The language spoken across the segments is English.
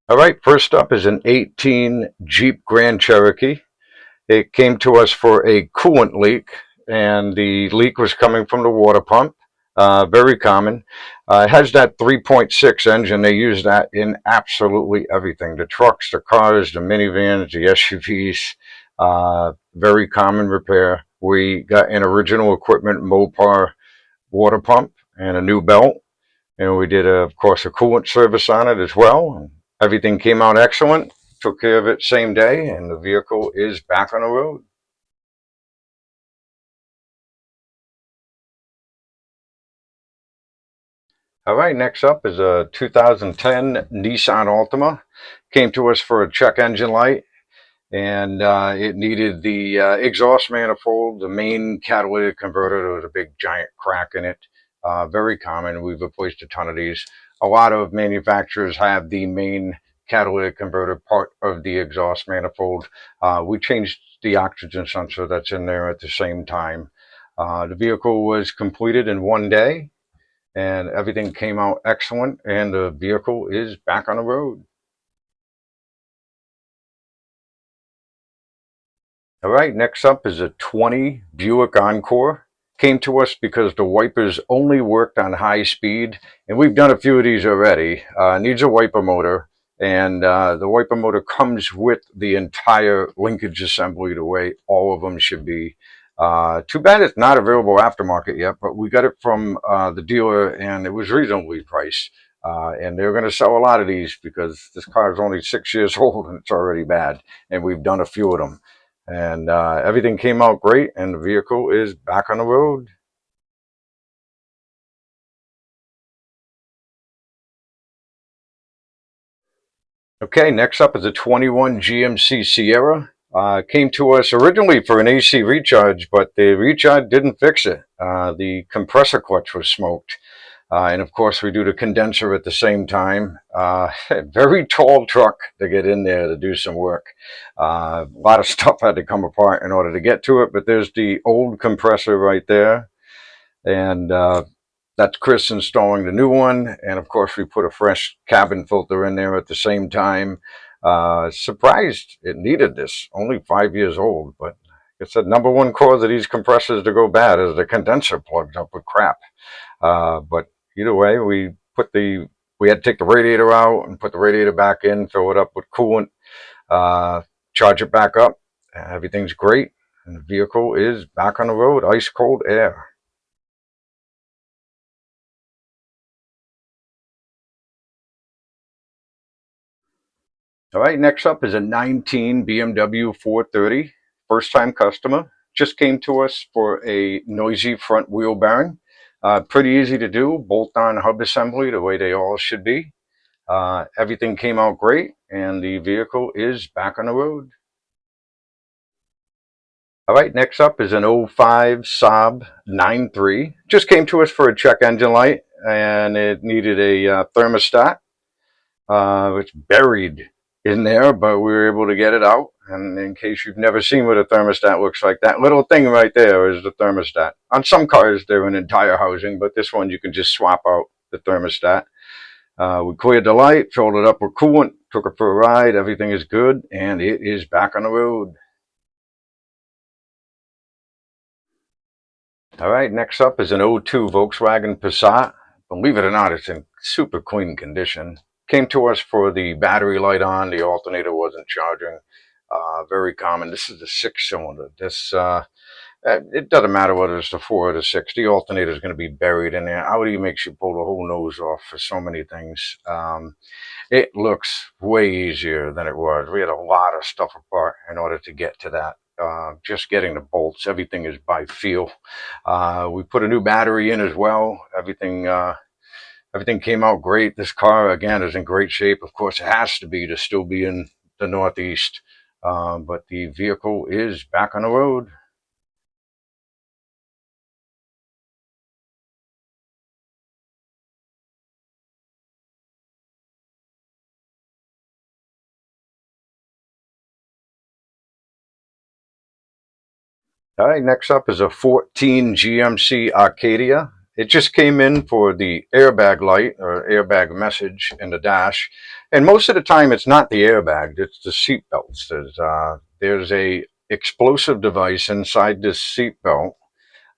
All right, first up is an 18 Jeep Grand Cherokee. It came to us for a coolant leak, and the leak was coming from the water pump. Very common. It has that 3.6 engine. They use that in absolutely everything: the trucks, the cars, the minivans, the SUVs. Very common repair. We got an original equipment Mopar water pump and a new belt. And we did, of course, a coolant service on it as well. And everything came out excellent. Took care of it same day, and the vehicle is back on the road. All right, next up is a 2010 Nissan Altima. Came to us for a check engine light, and it needed the exhaust manifold, the main catalytic converter. There was a big giant crack in it. Very common. We've replaced a ton of these. A lot of manufacturers have the main catalytic converter part of the exhaust manifold. We changed the oxygen sensor that's in there at the same time. The vehicle was completed in one day, and everything came out excellent, and the vehicle is back on the road. All right, next up is a 20 Buick Encore. Came to us because the wipers only worked on high speed, and we've done a few of these already. Needs a wiper motor, and the wiper motor comes with the entire linkage assembly the way all of them should be. Too bad it's not available aftermarket yet, but we got it from the dealer, and it was reasonably priced. And they're going to sell a lot of these because this car is only 6 years old and it's already bad, and we've done a few of them. And everything came out great, and the vehicle is back on the road. Okay, next up is a 21 GMC Sierra. Came to us originally for an AC recharge, but the recharge didn't fix it. The compressor clutch was smoked. And of course, we do the condenser at the same time. Very tall truck to get in there to do some work. A lot of stuff had to come apart in order to get to it, but there's the old compressor right there. And that's Chris installing the new one. And of course, we put a fresh cabin filter in there at the same time. Surprised it needed this, only 5 years old, but it's the number one cause of these compressors to go bad is the condenser plugs up with crap. But either way, we had to take the radiator out and put the radiator back in, fill it up with coolant, charge it back up. Everything's great, and the vehicle is back on the road, ice cold air. All right, next up is a 19 BMW 430, first time customer. Just came to us for a noisy front wheel bearing. Pretty easy to do, bolt on hub assembly the way they all should be. Everything came out great, and the vehicle is back on the road. All right, next up is an '05 Saab 9.3. Just came to us for a check engine light, and it needed a thermostat. It's buried in there, but we were able to get it out. And in case you've never seen what a thermostat looks like, that little thing right there is the thermostat. On some cars, they're an entire housing, but this one you can just swap out the thermostat. We cleared the light, filled it up with coolant, took it for a ride. Everything is good, and it is back on the road. All right, next up is an '02 Volkswagen Passat. Believe it or not, it's in super clean condition. Came to us for the battery light on, the alternator wasn't charging. Very common. This is the six-cylinder. It doesn't matter whether it's the four or the six. The alternator is going to be buried in there. Audi makes you pull the whole nose off for so many things. It looks way easier than it was. We had a lot of stuff apart in order to get to that. Just getting the bolts, everything is by feel. We put a new battery in as well. Everything came out great. This car, again, is in great shape. Of course, it has to still be in the Northeast. But the vehicle is back on the road. All right, next up is a 14 GMC Arcadia. It just came in for the airbag light or airbag message in the dash. And most of the time, it's not the airbag; it's the seat belts. There's a explosive device inside this seat belt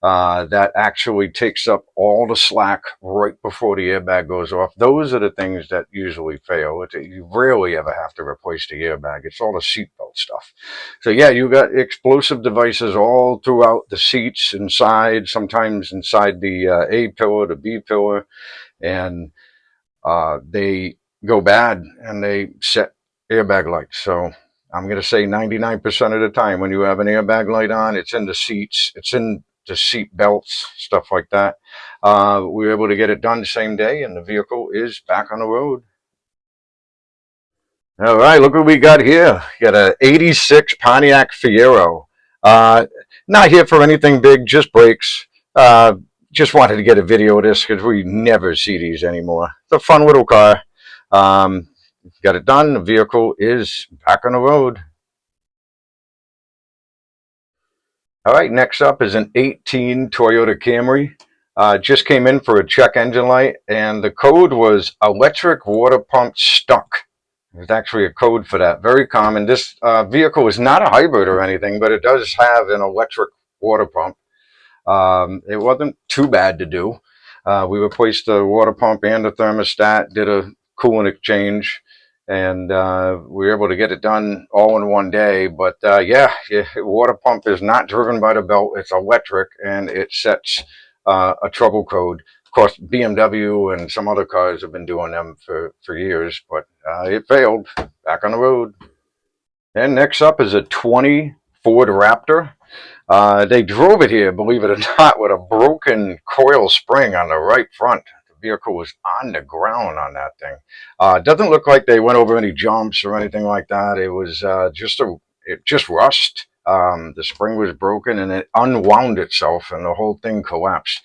that actually takes up all the slack right before the airbag goes off. Those are the things that usually fail. You rarely ever have to replace the airbag. It's all the seatbelt stuff. So yeah, you got explosive devices all throughout the seats, inside, sometimes inside the A pillar, the B pillar, and they go bad and they set airbag lights. So I'm going to say 99% of the time when you have an airbag light on, it's in the seats, it's in the seat belts, stuff like that. We were able to get it done the same day, and the vehicle is back on the road. All right, look what we got here. We got a '86 Pontiac Fiero. Uh, Not here for anything big, just brakes. Uh, just wanted to get a video of this because we never see these anymore. It's a fun little car. Um, got it done. The vehicle is back on the road. All right, next up is an '18 Toyota Camry. Just came in for a check engine light, and the code was electric water pump stuck. There's actually a code for that. Very common. This vehicle is not a hybrid or anything, but it does have an electric water pump. It wasn't too bad to do. We replaced the water pump and the thermostat, did a coolant exchange, and we were able to get it done all in one day. But yeah, water pump is not driven by the belt. It's electric, and it sets a trouble code. Of course, BMW and some other cars have been doing them for years, but it failed. Back on the road. And next up is a '20 Ford Raptor. They drove it here, believe it or not, with a broken coil spring on the right front. The vehicle was on the ground on that thing. It doesn't look like they went over any jumps or anything like that. It was it just rust. The spring was broken and it unwound itself, and the whole thing collapsed.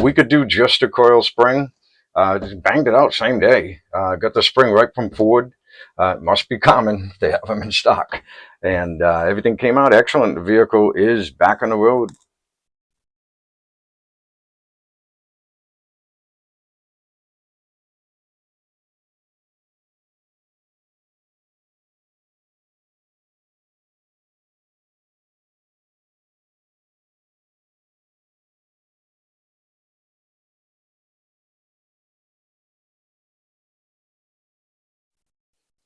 We could do just a coil spring. Just banged it out same day. Got the spring right from Ford. It must be common. They have them in stock. And everything came out excellent. The vehicle is back on the road.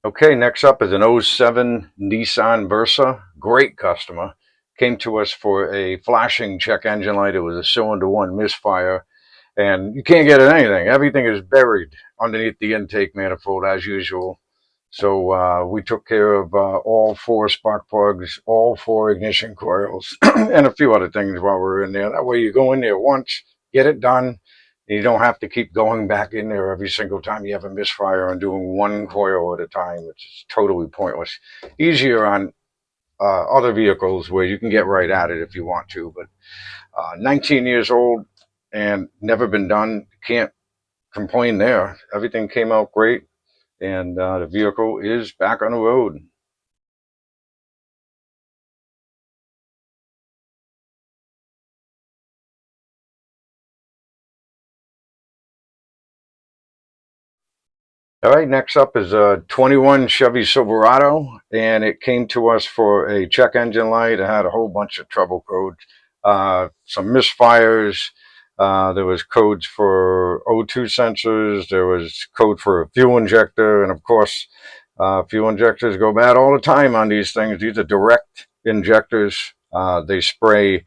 Okay, next up is an '07 Nissan Versa. Great customer. Came to us for a flashing check engine light. It was a cylinder one misfire, and you can't get at anything. Everything is buried underneath the intake manifold as usual. So we took care of all four spark plugs, all four ignition coils, and a few other things while we were in there. That way you go in there once, get it done, and you don't have to keep going back in there every single time you have a misfire and doing one coil at a time, which is totally pointless. Easier on other vehicles where you can get right at it if you want to, but 19 years old and never been done, can't complain there. Everything came out great, and the vehicle is back on the road. All right, next up is a '21 Chevy Silverado, and it came to us for a check engine light. It had a whole bunch of trouble codes, some misfires. There was codes for O2 sensors. There was code for a fuel injector, and of course, fuel injectors go bad all the time on these things. These are direct injectors. They spray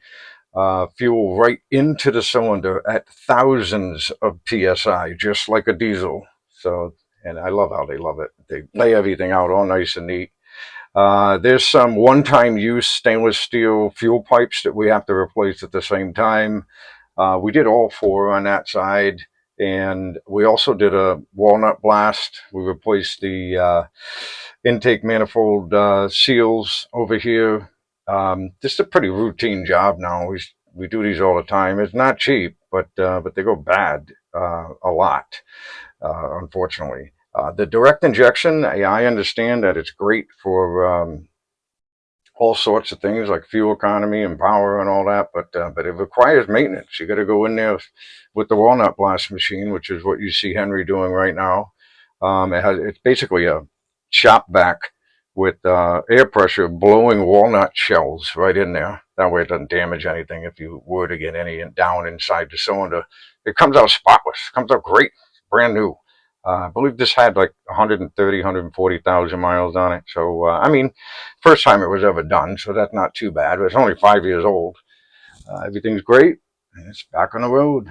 fuel right into the cylinder at thousands of psi, just like a diesel. So, and I love how they love it. They lay everything out all nice and neat. There's some one-time use stainless steel fuel pipes that we have to replace at the same time. We did all four on that side, and we also did a walnut blast. We replaced the intake manifold seals over here. This is a pretty routine job now. We do these all the time. It's not cheap, but they go bad a lot, unfortunately. The direct injection, I understand that it's great for all sorts of things like fuel economy and power and all that, but it requires maintenance. You got to go in there with the walnut blast machine, which is what you see Henry doing right now. It's basically a shop vac with air pressure blowing walnut shells right in there. That way it doesn't damage anything if you were to get any down inside the cylinder. It comes out spotless. Comes out great. Brand new. I believe this had like 130, 140,000 miles on it. So, I mean, first time it was ever done, so that's not too bad. It's only 5 years old. Everything's great, and it's back on the road.